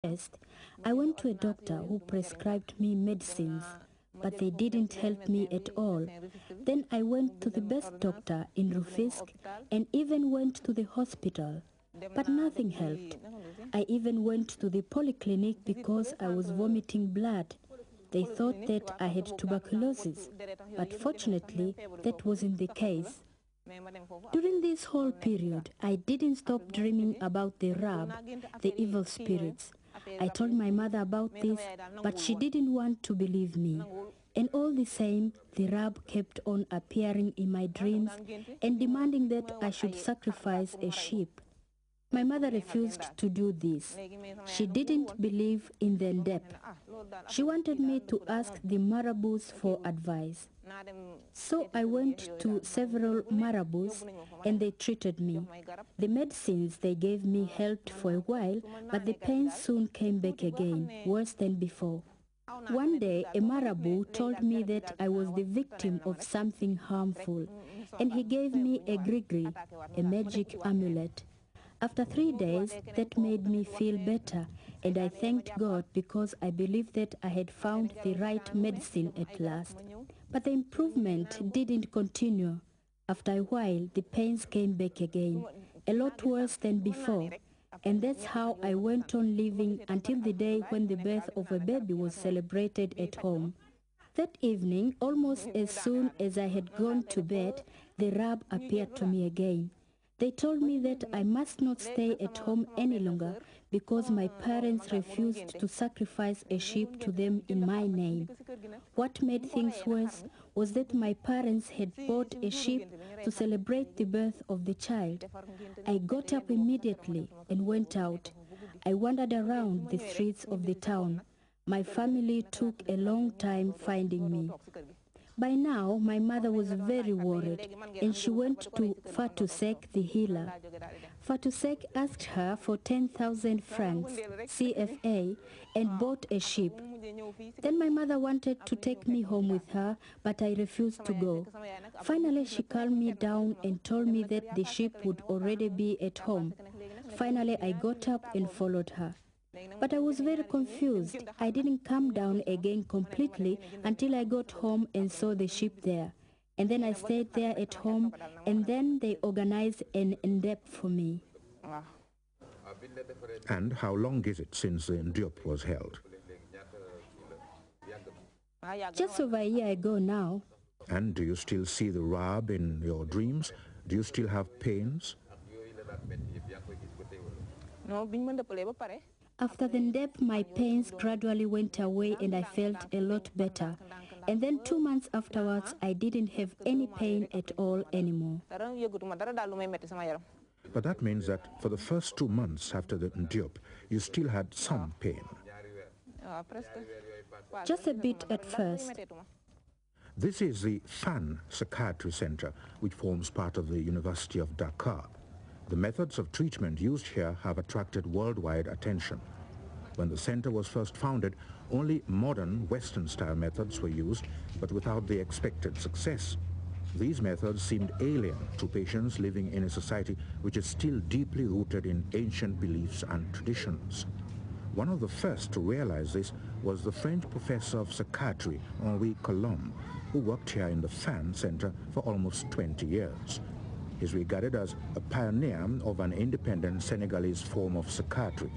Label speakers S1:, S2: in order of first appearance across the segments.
S1: First, I went to a doctor who prescribed me medicines, but they didn't help me at all. Then I went to the best doctor in Rufisque and even went to the hospital, but nothing helped. I even went to the polyclinic because I was vomiting blood. They thought that I had tuberculosis, but fortunately that wasn't the case. During this whole period, I didn't stop dreaming about the Rab, the evil spirits. I told my mother about this, but she didn't want to believe me. And all the same, the Rab kept on appearing in my dreams and demanding that I should sacrifice a sheep. My mother refused to do this. She didn't believe in the Ndep. She wanted me to ask the marabouts for advice. So I went to several marabouts and they treated me. The medicines they gave me helped for a while, but the pain soon came back again, worse than before. One day, a marabout told me that I was the victim of something harmful, and he gave me a grigri, a magic amulet. After 3 days, that made me feel better, and I thanked God because I believed that I had found the right medicine at last. But the improvement didn't continue. After a while, the pains came back again, a lot worse than before. And that's how I went on living until the day when the birth of a baby was celebrated at home. That evening, almost as soon as I had gone to bed, the Rab appeared to me again. They told me that I must not stay at home any longer because my parents refused to sacrifice a sheep to them in my name. What made things worse was that my parents had bought a sheep to celebrate the birth of the child. I got up immediately and went out. I wandered around the streets of the town. My family took a long time finding me. By now, my mother was very worried, and she went to Fatusek the healer. Fatusek asked her for 10,000 francs, CFA, and bought a sheep. Then my mother wanted to take me home with her, but I refused to go. Finally, she calmed me down and told me that the sheep would already be at home. Finally, I got up and followed her. But I was very confused. I didn't calm down again completely until I got home and saw the sheep there. And then I stayed there at home, and then they organized an Ndep for me.
S2: And how long is it since the Ndiop was held?
S1: Just over a year ago now.
S2: And do you still see the Rab in your dreams? Do you still have pains?
S1: After the Ndep, my pains gradually went away and I felt a lot better. And then 2 months afterwards, I didn't have any pain at all anymore.
S2: But that means that for the first 2 months after the Ndiop, you still had some pain.
S1: Just a bit at first.
S2: This is the Fan Psychiatry Center, which forms part of the University of Dakar. The methods of treatment used here have attracted worldwide attention. When the center was first founded, only modern Western-style methods were used, but without the expected success. These methods seemed alien to patients living in a society which is still deeply rooted in ancient beliefs and traditions. One of the first to realize this was the French professor of psychiatry, Henri Colomb, who worked here in the Fan Center for almost 20 years. He is regarded as a pioneer of an independent Senegalese form of psychiatry.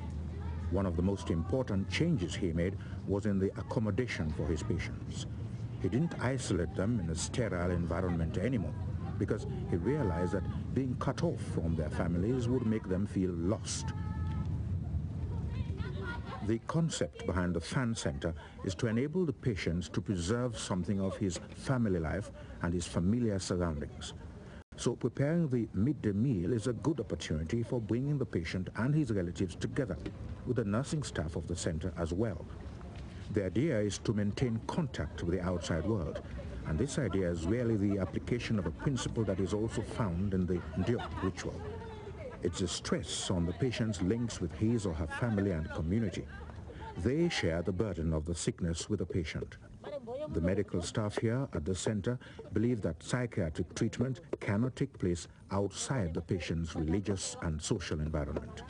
S2: One of the most important changes he made was in the accommodation for his patients. He didn't isolate them in a sterile environment anymore because he realized that being cut off from their families would make them feel lost. The concept behind the Fan Center is to enable the patients to preserve something of his family life and his familiar surroundings. So preparing the midday meal is a good opportunity for bringing the patient and his relatives together with the nursing staff of the center as well. The idea is to maintain contact with the outside world, and this idea is really the application of a principle that is also found in the Ndiop ritual. It's a stress on the patient's links with his or her family and community. They share the burden of the sickness with the patient. The medical staff here at the center believe that psychiatric treatment cannot take place outside the patient's religious and social environment.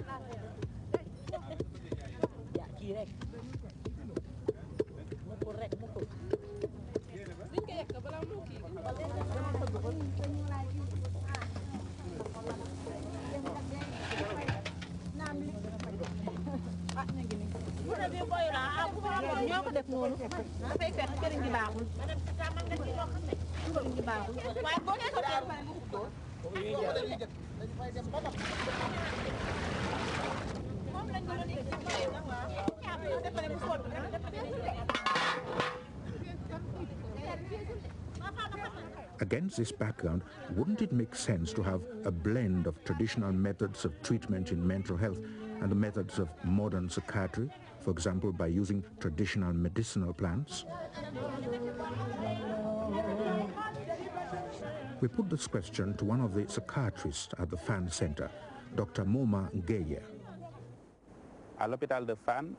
S2: Against this background, wouldn't it make sense to have a blend of traditional methods of treatment in mental health and the methods of modern psychiatry, for example, by using traditional medicinal plants? We put this question to one of the psychiatrists at the FAN Center, Dr. Moma Ngeye.
S3: À l'hôpital de Fan,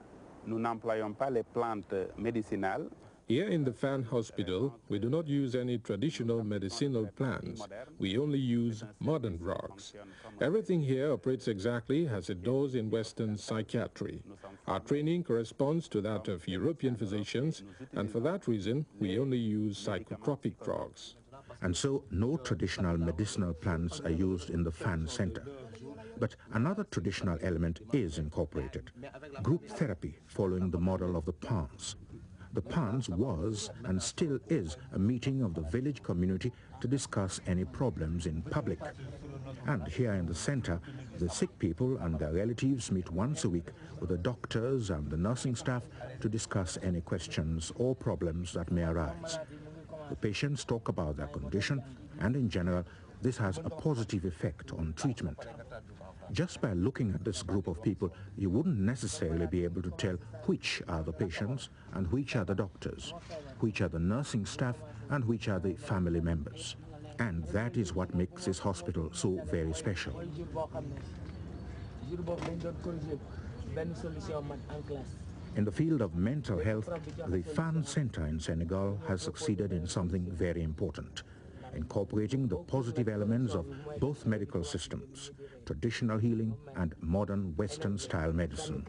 S3: nous n'employons pas les plantes médicinales.
S4: Here in the FAN hospital, we do not use any traditional medicinal plants. We only use modern drugs. Everything here operates exactly as it does in Western psychiatry. Our training corresponds to that of European physicians, and for that reason, we only use psychotropic drugs.
S2: And so no traditional medicinal plants are used in the FAN Center. But another traditional element is incorporated, group therapy following the model of the PANS. The PANS was and still is a meeting of the village community to discuss any problems in public. And here in the center, the sick people and their relatives meet once a week with the doctors and the nursing staff to discuss any questions or problems that may arise. The patients talk about their condition, and in general, this has a positive effect on treatment. Just by looking at this group of people, you wouldn't necessarily be able to tell which are the patients and which are the doctors, which are the nursing staff and which are the family members. And that is what makes this hospital so very special. In the field of mental health, the FAN Center in Senegal has succeeded in something very important, incorporating the positive elements of both medical systems, traditional healing and modern Western-style medicine.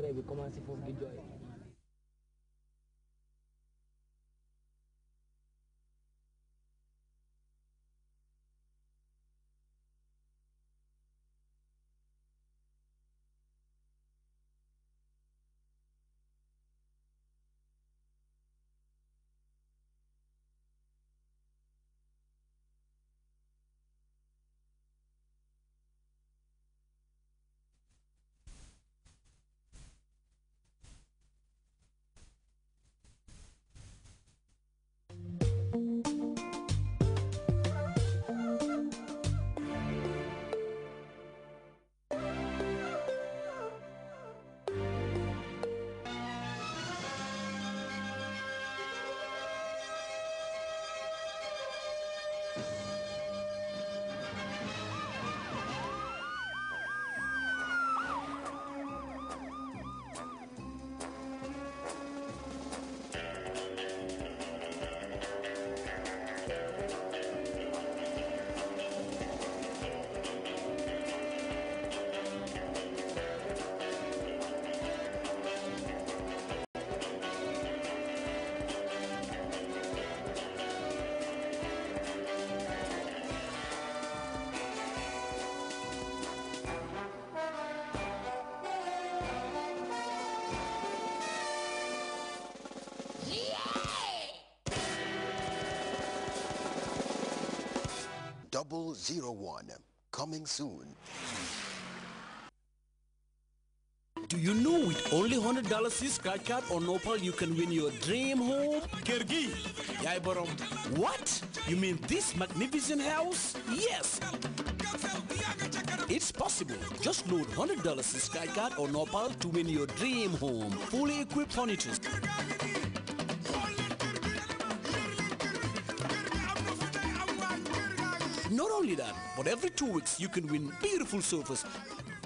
S5: .001, coming soon.
S6: Do you know with only $100 scratch card or Nopal you can win your dream home? Kirgi, Yai Borom. What? You mean this magnificent house? Yes. It's possible. Just load $100 scratch card or Nopal to win your dream home. Fully equipped furniture. Not only that, but every 2 weeks you can win beautiful sofas,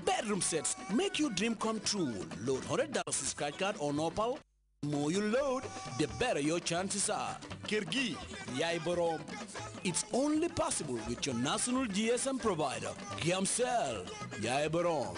S6: bedroom sets, make your dream come true. Load $100 scratch card or Nopal. The more you load, the better your chances are. Kirgi, Yai Borom. It's only possible with your national GSM provider, Giamcell, Yai Borom.